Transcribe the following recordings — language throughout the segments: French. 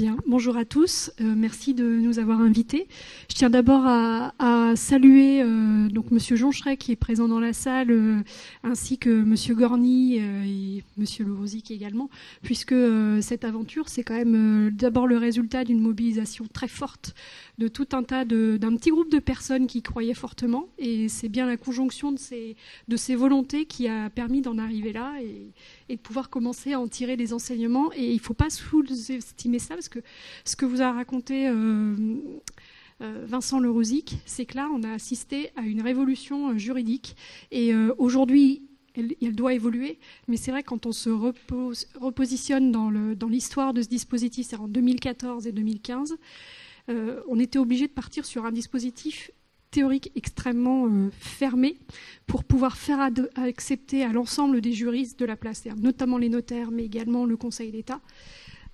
Bien, bonjour à tous, merci de nous avoir invités. Je tiens d'abord à saluer donc Monsieur Joncheret qui est présent dans la salle, ainsi que Monsieur Gorny et Monsieur Le Rosic également, puisque cette aventure c'est quand même d'abord le résultat d'une mobilisation très forte de tout un tas d'un petit groupe de personnes qui croyaient fortement, et c'est bien la conjonction de ces volontés qui a permis d'en arriver là et de pouvoir commencer à en tirer les enseignements. Et il ne faut pas sous-estimer ça, parce que ce que vous a raconté Vincent Le Rosic, c'est que là, on a assisté à une révolution juridique. Et aujourd'hui, elle doit évoluer, mais c'est vrai que quand on se repositionne dans l'histoire de ce dispositif, c'est en 2014 et 2015, on était obligé de partir sur un dispositif théorique extrêmement fermé pour pouvoir faire accepter à l'ensemble des juristes de la place, notamment les notaires, mais également le Conseil d'État,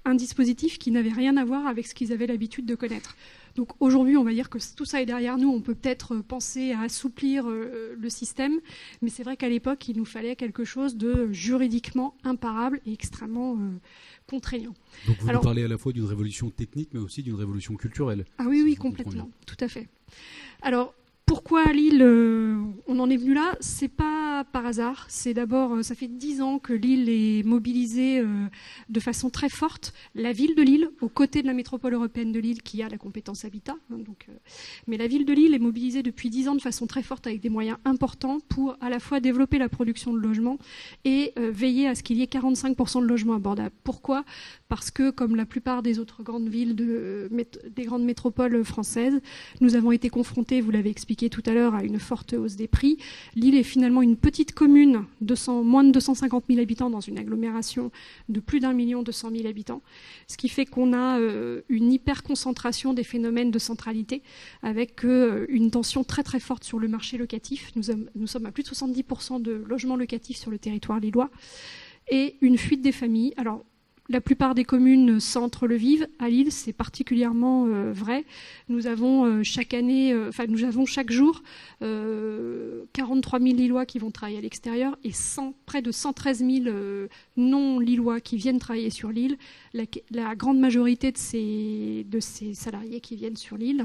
un dispositif qui n'avait rien à voir avec ce qu'ils avaient l'habitude de connaître. Donc aujourd'hui, on va dire que tout ça est derrière nous. On peut peut-être penser à assouplir le système, mais c'est vrai qu'à l'époque, il nous fallait quelque chose de juridiquement imparable et extrêmement contraignant. Donc vous nous parlez à la fois d'une révolution technique, mais aussi d'une révolution culturelle. Ah oui, oui, complètement, tout à fait. Alors, pourquoi à Lille, on en est venu là? C'est pas par hasard. C'est d'abord, ça fait 10 ans que Lille est mobilisée de façon très forte. La ville de Lille, aux côtés de la métropole européenne de Lille, qui a la compétence habitat. Mais la ville de Lille est mobilisée depuis 10 ans de façon très forte, avec des moyens importants pour à la fois développer la production de logements et veiller à ce qu'il y ait 45% de logements abordables. Pourquoi? Parce que, comme la plupart des autres grandes villes des grandes métropoles françaises, nous avons été confrontés, vous l'avez expliqué tout à l'heure, à une forte hausse des prix. Lille est finalement une petite commune, moins de 250 000 habitants dans une agglomération de plus d'1 200 000 habitants, ce qui fait qu'on a une hyper-concentration des phénomènes de centralité, avec une tension très très forte sur le marché locatif. Nous sommes à plus de 70% de logements locatifs sur le territoire lillois, et une fuite des familles. Alors, la plupart des communes centres le vivent. À Lille, c'est particulièrement vrai. Nous avons chaque jour 43 000 Lillois qui vont travailler à l'extérieur et près de 113 000 non-Lillois qui viennent travailler sur l'île. La grande majorité de ces salariés qui viennent sur l'île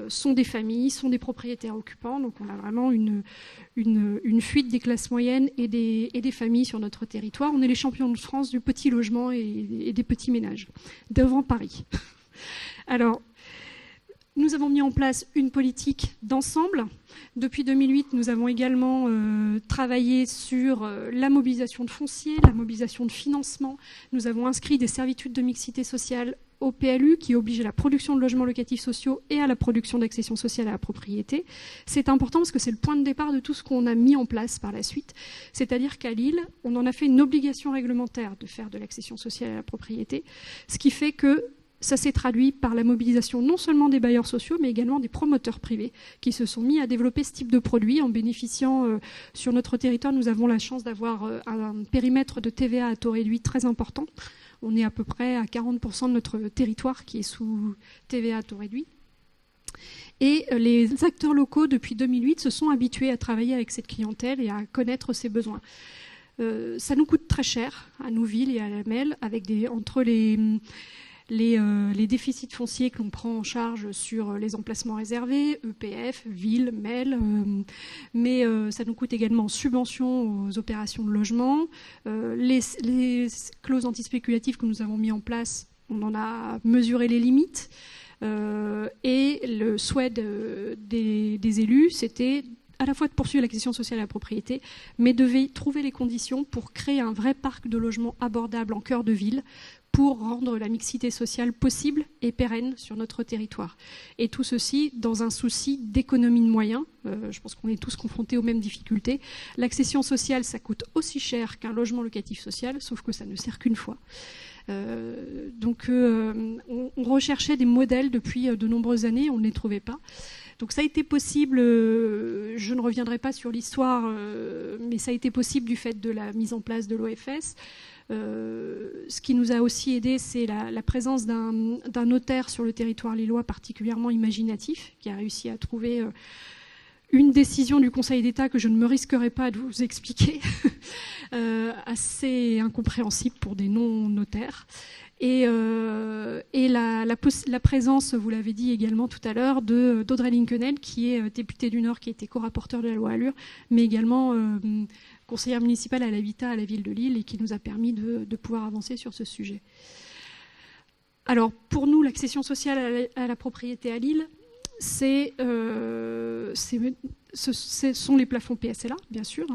sont des familles, sont des propriétaires occupants. Donc on a vraiment une fuite des classes moyennes et des familles sur notre territoire. On est les champions de France du petit logement et des petits ménages, devant Paris. Alors, nous avons mis en place une politique d'ensemble. Depuis 2008, nous avons également travaillé sur la mobilisation de foncier, la mobilisation de financement. Nous avons inscrit des servitudes de mixité sociale au PLU qui oblige à la production de logements locatifs sociaux et à la production d'accession sociale à la propriété. C'est important parce que c'est le point de départ de tout ce qu'on a mis en place par la suite. C'est-à-dire qu'à Lille, on en a fait une obligation réglementaire de faire de l'accession sociale à la propriété, ce qui fait que ça s'est traduit par la mobilisation non seulement des bailleurs sociaux, mais également des promoteurs privés qui se sont mis à développer ce type de produit en bénéficiant. Sur notre territoire, nous avons la chance d'avoir un périmètre de TVA à taux réduit très important. On est à peu près à 40% de notre territoire qui est sous TVA à taux réduit. Et les acteurs locaux, depuis 2008, se sont habitués à travailler avec cette clientèle et à connaître ses besoins. Ça nous coûte très cher à nous, villes et à la MEL, entre les déficits fonciers que l'on prend en charge sur les emplacements réservés, EPF, ville, MEL, mais ça nous coûte également en subventions aux opérations de logement. Les clauses antispéculatives que nous avons mis en place, on en a mesuré les limites, et le souhait des élus, c'était à la fois de poursuivre l'acquisition sociale à la propriété, mais de trouver les conditions pour créer un vrai parc de logements abordables en cœur de ville, pour rendre la mixité sociale possible et pérenne sur notre territoire. Et tout ceci dans un souci d'économie de moyens. Je pense qu'on est tous confrontés aux mêmes difficultés. L'accession sociale, ça coûte aussi cher qu'un logement locatif social, sauf que ça ne sert qu'une fois. Donc on recherchait des modèles depuis de nombreuses années, on ne les trouvait pas. Donc ça a été possible, je ne reviendrai pas sur l'histoire, mais ça a été possible du fait de la mise en place de l'OFS. Ce qui nous a aussi aidé, c'est la présence d'un notaire sur le territoire lillois particulièrement imaginatif, qui a réussi à trouver une décision du Conseil d'État que je ne me risquerai pas de vous expliquer, assez incompréhensible pour des non-notaires. Et la présence, vous l'avez dit également tout à l'heure, d'Audrey Linkenheld, qui est députée du Nord, qui était co-rapporteur de la loi Allure, mais également conseillère municipale à l'habitat à la ville de Lille, et qui nous a permis de pouvoir avancer sur ce sujet. Alors, pour nous, l'accession sociale à la propriété à Lille, ce sont les plafonds PSLA, bien sûr,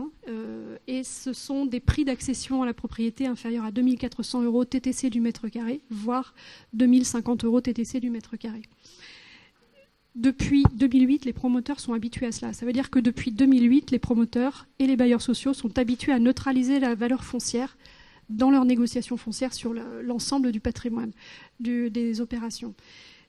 et ce sont des prix d'accession à la propriété inférieurs à 2 400 € TTC du mètre carré, voire 2 050 € TTC du mètre carré. Depuis 2008, les promoteurs sont habitués à cela. Ça veut dire que depuis 2008, les promoteurs et les bailleurs sociaux sont habitués à neutraliser la valeur foncière dans leurs négociations foncières sur l'ensemble du patrimoine, des opérations.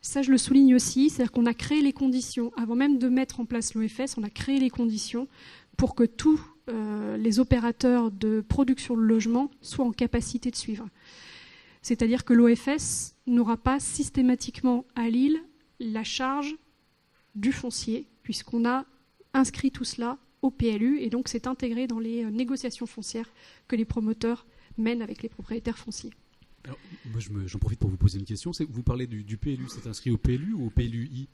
Ça, je le souligne aussi, c'est-à-dire qu'on a créé les conditions, avant même de mettre en place l'OFS, on a créé les conditions pour que tous les opérateurs de production de logements soient en capacité de suivre. C'est-à-dire que l'OFS n'aura pas systématiquement à Lille la charge du foncier, puisqu'on a inscrit tout cela au PLU, et donc c'est intégré dans les négociations foncières que les promoteurs mènent avec les propriétaires fonciers. Alors, moi, j'en profite pour vous poser une question. Vous parlez du PLU, c'est inscrit au PLU ou au PLUI?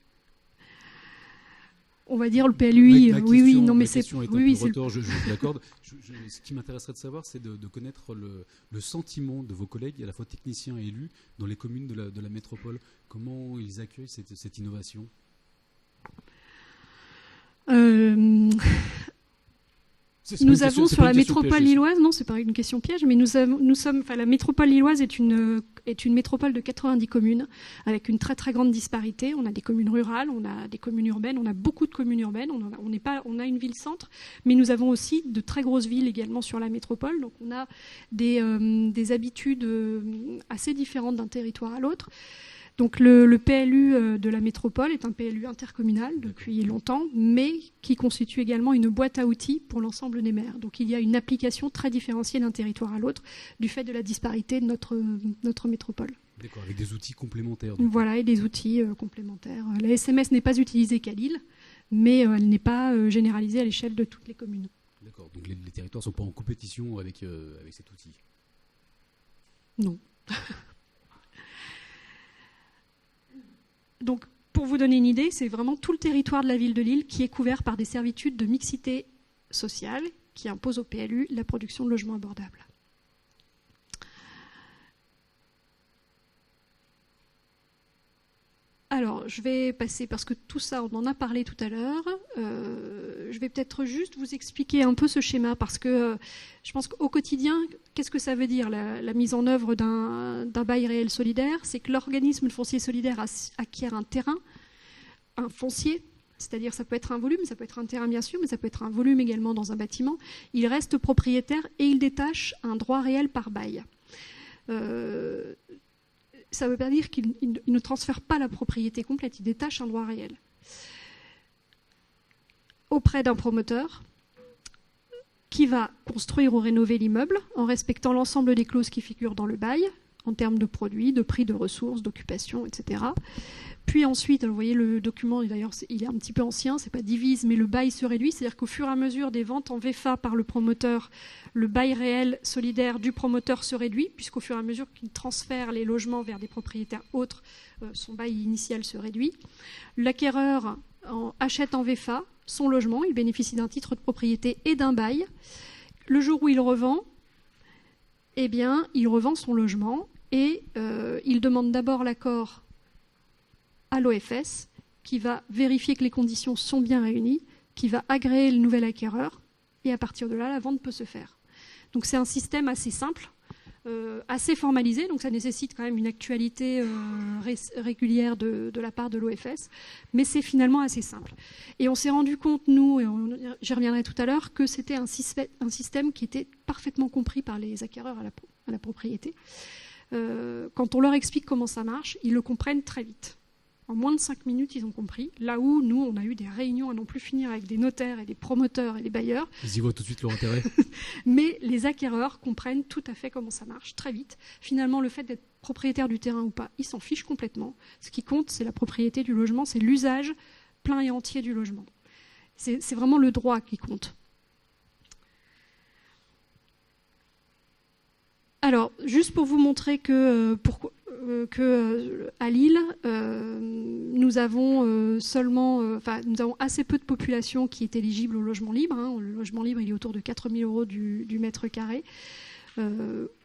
On va dire le PLUI, oui, non, mais c'est... Oui, je vous l'accorde. Ce qui m'intéresserait de savoir, c'est de connaître le sentiment de vos collègues, à la fois techniciens et élus, dans les communes de la métropole. Comment ils accueillent cette innovation? Nous avons sur la métropole lilloise, non, c'est pas une question piège, mais la métropole lilloise est une métropole de 90 communes avec une très très grande disparité. On a des communes rurales, on a des communes urbaines, on a beaucoup de communes urbaines. On a une ville-centre, mais nous avons aussi de très grosses villes également sur la métropole. Donc on a des habitudes assez différentes d'un territoire à l'autre. Donc le PLU de la métropole est un PLU intercommunal depuis longtemps, mais qui constitue également une boîte à outils pour l'ensemble des maires. Donc il y a une application très différenciée d'un territoire à l'autre du fait de la disparité de notre métropole. D'accord, avec des outils complémentaires. Voilà, et des outils complémentaires. La SMS n'est pas utilisée qu'à Lille, mais elle n'est pas généralisée à l'échelle de toutes les communes. D'accord, donc les territoires ne sont pas en compétition avec cet outil? Non. Donc, pour vous donner une idée, c'est vraiment tout le territoire de la ville de Lille qui est couvert par des servitudes de mixité sociale qui imposent au PLU la production de logements abordables. Alors, je vais passer, parce que tout ça, on en a parlé tout à l'heure, je vais peut-être juste vous expliquer un peu ce schéma, parce que je pense qu'au quotidien, qu'est-ce que ça veut dire la mise en œuvre d'un bail réel solidaire? C'est que l'organisme de foncier solidaire acquiert un terrain, un foncier, c'est-à-dire ça peut être un volume, ça peut être un terrain bien sûr, mais ça peut être un volume également dans un bâtiment. Il reste propriétaire et il détache un droit réel par bail. Ça ne veut pas dire qu'il ne transfère pas la propriété complète, il détache un droit réel. Auprès d'un promoteur qui va construire ou rénover l'immeuble en respectant l'ensemble des clauses qui figurent dans le bail, en termes de produits, de prix, de ressources, d'occupation, etc. Puis ensuite, vous voyez le document, d'ailleurs il est un petit peu ancien, c'est pas divise, mais le bail se réduit, c'est-à-dire qu'au fur et à mesure des ventes en VFA par le promoteur, le bail réel solidaire du promoteur se réduit, puisqu'au fur et à mesure qu'il transfère les logements vers des propriétaires autres, son bail initial se réduit. L'acquéreur achète en VFA son logement, il bénéficie d'un titre de propriété et d'un bail. Le jour où il revend, eh bien, il revend son logement et il demande d'abord l'accord à l'OFS, qui va vérifier que les conditions sont bien réunies, qui va agréer le nouvel acquéreur, et à partir de là, la vente peut se faire. Donc c'est un système assez simple, assez formalisé, donc ça nécessite quand même une actualité régulière de la part de l'OFS, mais c'est finalement assez simple. Et on s'est rendu compte, nous, et j'y reviendrai tout à l'heure, que c'était un système qui était parfaitement compris par les acquéreurs à la propriété. Quand on leur explique comment ça marche, ils le comprennent très vite. En moins de 5 minutes, ils ont compris. Là où, nous, on a eu des réunions à non plus finir avec des notaires et des promoteurs et des bailleurs. Ils y voient tout de suite leur intérêt. Mais les acquéreurs comprennent tout à fait comment ça marche, très vite. Finalement, le fait d'être propriétaire du terrain ou pas, ils s'en fichent complètement. Ce qui compte, c'est la propriété du logement, c'est l'usage plein et entier du logement. C'est vraiment le droit qui compte. Alors, juste pour vous montrer que à Lille, nous avons nous avons assez peu de population qui est éligible au logement libre. Le logement libre, il est autour de 4 000 € du mètre carré.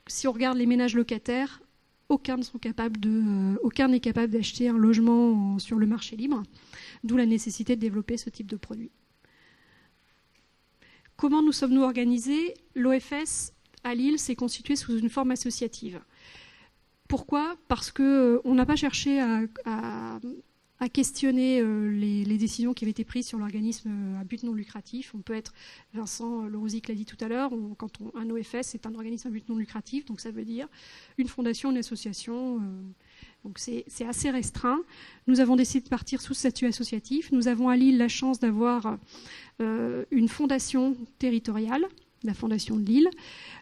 Si on regarde les ménages locataires, aucun n'est capable d'acheter un logement sur le marché libre, d'où la nécessité de développer ce type de produit. Comment nous sommes-nous organisés ? L'OFS à Lille s'est constitué sous une forme associative. Pourquoi ? Parce qu'on n'a pas cherché à questionner les décisions qui avaient été prises sur l'organisme à but non lucratif. On peut être, Vincent Lerosic l'a dit tout à l'heure, un OFS c'est un organisme à but non lucratif, donc ça veut dire une fondation, une association, donc c'est assez restreint. Nous avons décidé de partir sous statut associatif. Nous avons à Lille la chance d'avoir une fondation territoriale, la Fondation de Lille.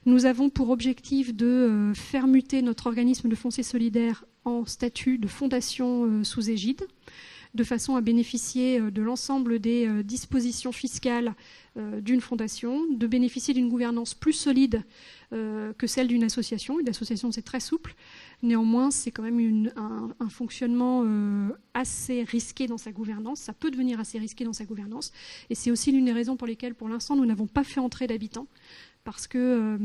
Nous avons pour objectif de faire muter notre organisme de foncier solidaire en statut de fondation sous égide, de façon à bénéficier de l'ensemble des dispositions fiscales d'une fondation, de bénéficier d'une gouvernance plus solide que celle d'une association. Une association, c'est très souple. Néanmoins, c'est quand même un fonctionnement assez risqué dans sa gouvernance. Ça peut devenir assez risqué dans sa gouvernance. Et c'est aussi l'une des raisons pour lesquelles, pour l'instant, nous n'avons pas fait entrer d'habitants. Parce que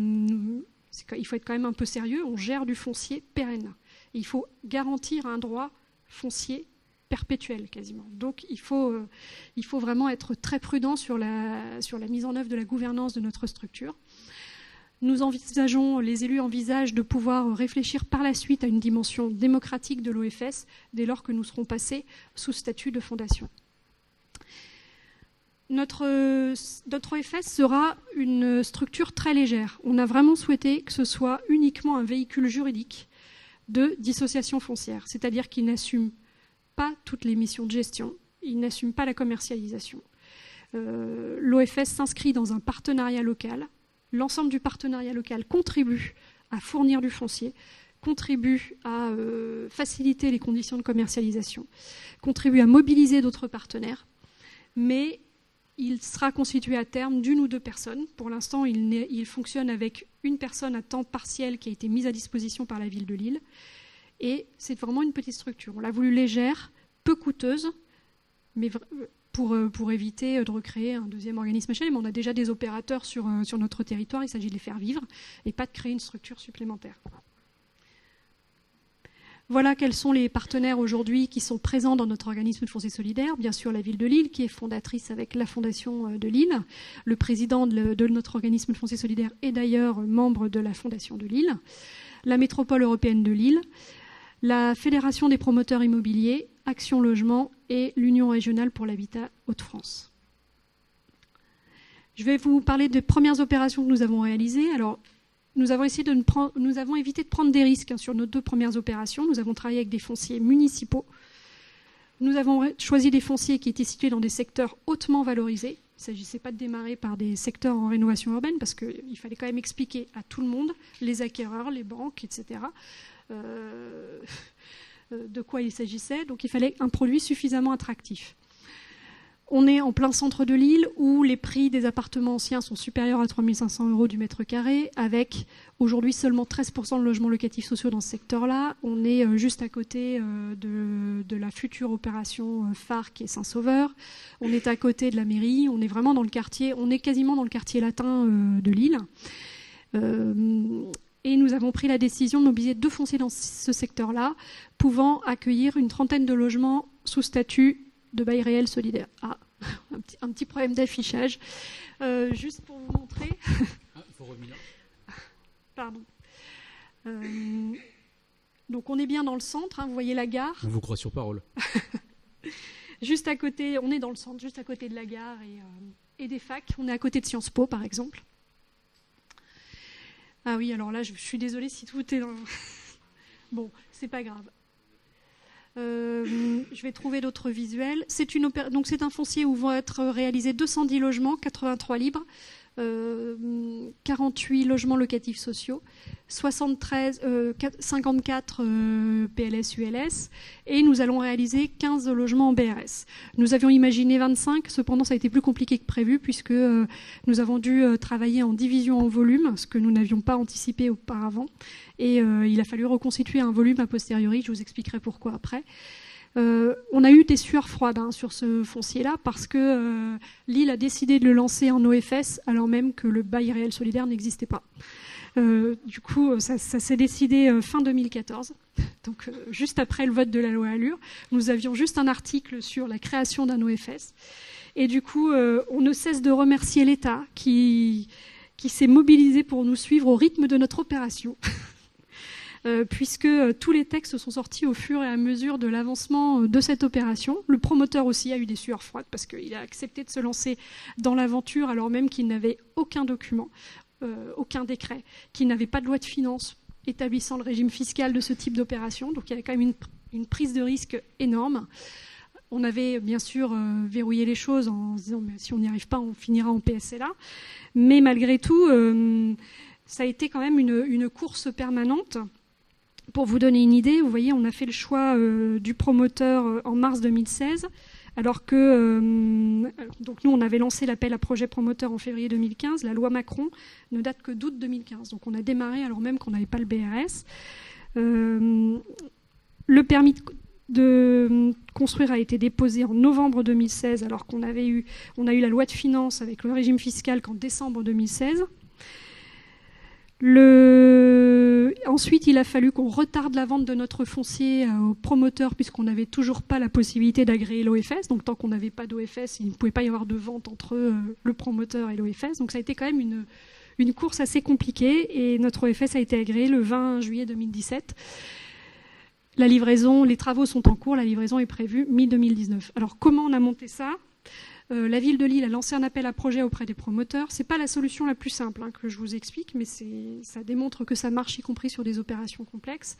il faut être quand même un peu sérieux. On gère du foncier pérenne. Et il faut garantir un droit foncier perpétuel quasiment. Donc il faut vraiment être très prudent sur la mise en œuvre de la gouvernance de notre structure. Les élus envisagent de pouvoir réfléchir par la suite à une dimension démocratique de l'OFS dès lors que nous serons passés sous statut de fondation. Notre OFS sera une structure très légère. On a vraiment souhaité que ce soit uniquement un véhicule juridique de dissociation foncière, c'est-à-dire qu'il n'assume pas toutes les missions de gestion, il n'assume pas la commercialisation. L'OFS s'inscrit dans un partenariat local. L'ensemble du partenariat local contribue à fournir du foncier, contribue à faciliter les conditions de commercialisation, contribue à mobiliser d'autres partenaires, mais il sera constitué à terme d'une ou deux personnes. Pour l'instant, il fonctionne avec une personne à temps partiel qui a été mise à disposition par la ville de Lille. Et c'est vraiment une petite structure. On l'a voulu légère, peu coûteuse, mais pour éviter de recréer un deuxième organisme HLM. Mais on a déjà des opérateurs sur notre territoire, il s'agit de les faire vivre et pas de créer une structure supplémentaire. Voilà quels sont les partenaires aujourd'hui qui sont présents dans notre organisme de foncier solidaire. Bien sûr, la ville de Lille, qui est fondatrice avec la Fondation de Lille. Le président de notre organisme de foncier solidaire est d'ailleurs membre de la Fondation de Lille. La métropole européenne de Lille, la Fédération des promoteurs immobiliers, Action Logement et l'Union régionale pour l'habitat Hauts-de-France. Je vais vous parler des premières opérations que nous avons réalisées. Alors, nous avons évité de prendre des risques sur nos deux premières opérations. Nous avons travaillé avec des fonciers municipaux. Nous avons choisi des fonciers qui étaient situés dans des secteurs hautement valorisés. Il ne s'agissait pas de démarrer par des secteurs en rénovation urbaine parce qu'il fallait quand même expliquer à tout le monde, les acquéreurs, les banques, etc., de quoi il s'agissait. Donc il fallait un produit suffisamment attractif. On est en plein centre de Lille où les prix des appartements anciens sont supérieurs à 3 500 € du mètre carré, avec aujourd'hui seulement 13% de logements locatifs sociaux dans ce secteur-là. On est juste à côté de la future opération phare qui est Saint-Sauveur. On est à côté de la mairie. On est vraiment dans le quartier. On est quasiment dans le quartier latin de Lille. Et nous avons pris la décision de mobiliser 2 fonciers dans ce secteur-là, pouvant accueillir une trentaine de logements sous statut de bail réel solidaire. Ah, un petit problème d'affichage. Juste pour vous montrer. Ah, il faut revenir. Pardon. Donc on est bien dans le centre, vous voyez la gare. On vous croit sur parole. Juste à côté, on est dans le centre, juste à côté de la gare et des facs. On est à côté de Sciences Po, par exemple. Ah oui, alors là, je suis désolée si tout est dans... Bon, c'est pas grave. Je vais trouver d'autres visuels. Donc c'est un foncier où vont être réalisés 210 logements, 83 libres, 48 logements locatifs sociaux, 54 PLS-ULS, et nous allons réaliser 15 logements en BRS. Nous avions imaginé 25, cependant ça a été plus compliqué que prévu, puisque nous avons dû travailler en division en volume, ce que nous n'avions pas anticipé auparavant, et il a fallu reconstituer un volume a posteriori, je vous expliquerai pourquoi après. On a eu des sueurs froides sur ce foncier-là parce que Lille a décidé de le lancer en OFS alors même que le bail réel solidaire n'existait pas. Du coup, ça s'est décidé fin 2014, donc juste après le vote de la loi Allure. Nous avions juste un article sur la création d'un OFS. Et du coup, on ne cesse de remercier l'État qui s'est mobilisé pour nous suivre au rythme de notre opération. Puisque tous les textes sont sortis au fur et à mesure de l'avancement de cette opération. Le promoteur aussi a eu des sueurs froides parce qu'il a accepté de se lancer dans l'aventure alors même qu'il n'avait aucun document, aucun décret, qu'il n'avait pas de loi de finances établissant le régime fiscal de ce type d'opération. Donc il y avait quand même une prise de risque énorme. On avait bien sûr verrouillé les choses en se disant mais si on n'y arrive pas, on finira en PSLA. Mais malgré tout, ça a été quand même une course permanente. Pour vous donner une idée, vous voyez, on a fait le choix du promoteur en mars 2016, alors que donc nous, on avait lancé l'appel à projet promoteur en février 2015. La loi Macron ne date que d'août 2015. Donc on a démarré alors même qu'on n'avait pas le BRS. Le permis de construire a été déposé en novembre 2016, alors qu'on a eu la loi de finances avec le régime fiscal qu'en décembre 2016. Ensuite, il a fallu qu'on retarde la vente de notre foncier au promoteur puisqu'on n'avait toujours pas la possibilité d'agréer l'OFS. Donc tant qu'on n'avait pas d'OFS, il ne pouvait pas y avoir de vente entre le promoteur et l'OFS. Donc ça a été quand même une course assez compliquée et notre OFS a été agréé le 20 juillet 2017. La livraison, les travaux sont en cours, la livraison est prévue mi-2019. Alors comment on a monté ça ? La ville de Lille a lancé un appel à projet auprès des promoteurs. Ce n'est pas la solution la plus simple que je vous explique, mais ça démontre que ça marche, y compris sur des opérations complexes.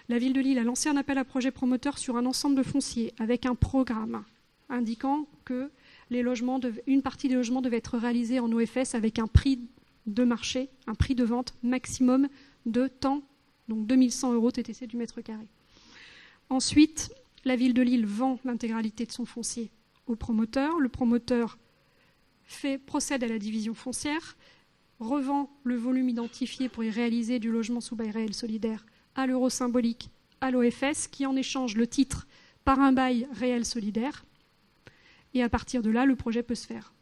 La ville de Lille a lancé un appel à projet promoteur sur un ensemble de fonciers avec un programme indiquant que une partie des logements devait être réalisée en OFS avec un prix de marché, un prix de vente maximum de temps, donc 2100 € TTC du mètre carré. Ensuite, la ville de Lille vend l'intégralité de son foncier au promoteur. Le promoteur procède à la division foncière, revend le volume identifié pour y réaliser du logement sous bail réel solidaire à l'euro symbolique, à l'OFS, qui en échange le titre par un bail réel solidaire. Et à partir de là, le projet peut se faire.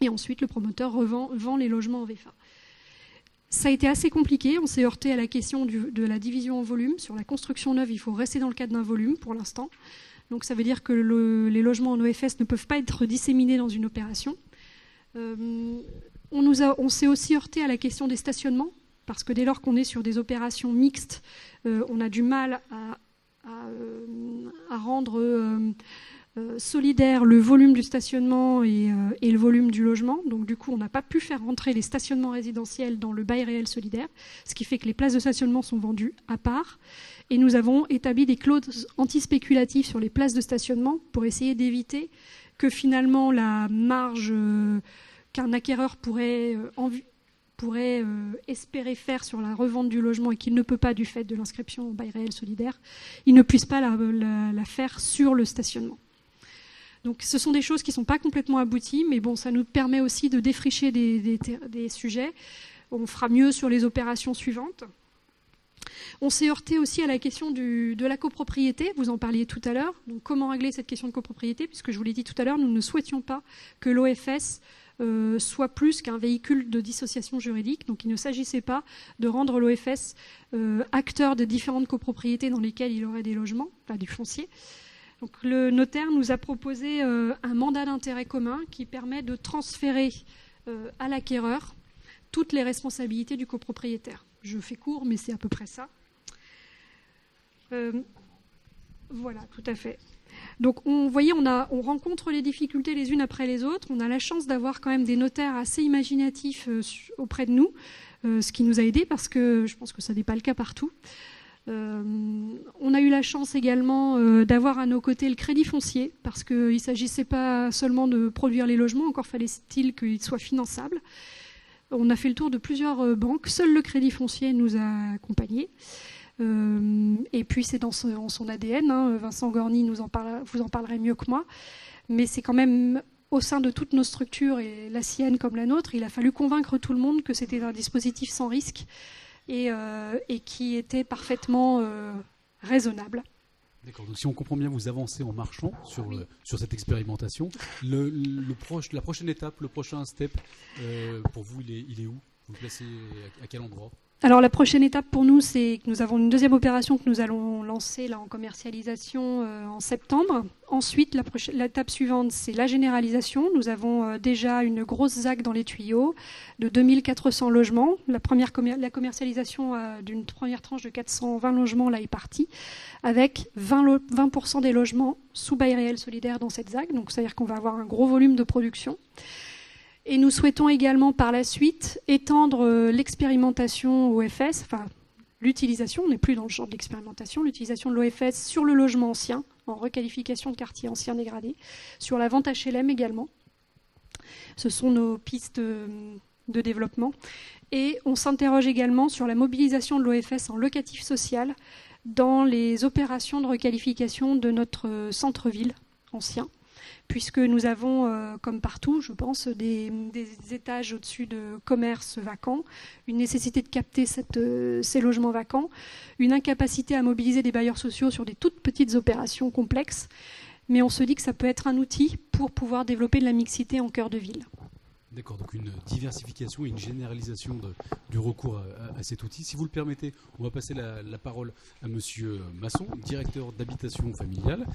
Et ensuite, le promoteur vend les logements en VFA. Ça a été assez compliqué. On s'est heurté à la question de la division en volume. Sur la construction neuve, il faut rester dans le cadre d'un volume pour l'instant. Donc ça veut dire que les logements en OFS ne peuvent pas être disséminés dans une opération. On s'est aussi heurté à la question des stationnements, parce que dès lors qu'on est sur des opérations mixtes, on a du mal à rendre solidaire le volume du stationnement et le volume du logement. Donc du coup, on n'a pas pu faire rentrer les stationnements résidentiels dans le bail réel solidaire, ce qui fait que les places de stationnement sont vendues à part. Et nous avons établi des clauses antispéculatives sur les places de stationnement pour essayer d'éviter que finalement la marge qu'un acquéreur pourrait espérer faire sur la revente du logement et qu'il ne peut pas du fait de l'inscription au bail réel solidaire, il ne puisse pas la faire sur le stationnement. Donc ce sont des choses qui ne sont pas complètement abouties, mais bon, ça nous permet aussi de défricher des sujets. On fera mieux sur les opérations suivantes. On s'est heurté aussi à la question de la copropriété, vous en parliez tout à l'heure. Donc comment régler cette question de copropriété ? Puisque je vous l'ai dit tout à l'heure, nous ne souhaitions pas que l'OFS soit plus qu'un véhicule de dissociation juridique. Donc il ne s'agissait pas de rendre l'OFS acteur de différentes copropriétés dans lesquelles il aurait des logements, enfin du foncier. Donc le notaire nous a proposé un mandat d'intérêt commun qui permet de transférer à l'acquéreur toutes les responsabilités du copropriétaire. Je fais court, mais c'est à peu près ça. Voilà, tout à fait. Donc, vous voyez, on rencontre les difficultés les unes après les autres. On a la chance d'avoir quand même des notaires assez imaginatifs auprès de nous, ce qui nous a aidés parce que je pense que ça n'est pas le cas partout. On a eu la chance également d'avoir à nos côtés le crédit foncier parce qu'il ne s'agissait pas seulement de produire les logements, encore fallait-il qu'ils soient finançables. On a fait le tour de plusieurs banques. Seul le Crédit Foncier nous a accompagnés. Et puis c'est dans son ADN. Hein. Vincent Gorny vous en parlerait mieux que moi. Mais c'est quand même au sein de toutes nos structures, et la sienne comme la nôtre, il a fallu convaincre tout le monde que c'était un dispositif sans risque et qui était parfaitement raisonnable. D'accord, donc si on comprend bien, vous avancez en marchant sur cette expérimentation. La prochaine étape, le prochain step, pour vous, il est où? Vous le placez à quel endroit? Alors la prochaine étape pour nous, c'est que nous avons une deuxième opération que nous allons lancer là, en commercialisation en septembre. Ensuite, l'étape suivante, c'est la généralisation. Nous avons déjà une grosse ZAC dans les tuyaux de 2400 logements. La commercialisation d'une première tranche de 420 logements là, est partie, avec 20% des logements sous bail réel solidaire dans cette ZAC. Donc c'est-à-dire qu'on va avoir un gros volume de production. Et nous souhaitons également par la suite étendre l'expérimentation OFS, enfin l'utilisation, on n'est plus dans le genre de l'expérimentation, l'utilisation de l'OFS sur le logement ancien, en requalification de quartier ancien dégradé, sur la vente HLM également. Ce sont nos pistes de développement. Et on s'interroge également sur la mobilisation de l'OFS en locatif social dans les opérations de requalification de notre centre-ville ancien, puisque nous avons, comme partout, je pense, des étages au-dessus de commerces vacants, une nécessité de capter ces logements vacants, une incapacité à mobiliser des bailleurs sociaux sur des toutes petites opérations complexes, mais on se dit que ça peut être un outil pour pouvoir développer de la mixité en cœur de ville. D'accord, donc une diversification et une généralisation du recours à cet outil. Si vous le permettez, on va passer la parole à Monsieur Masson, directeur d'habitation familiale.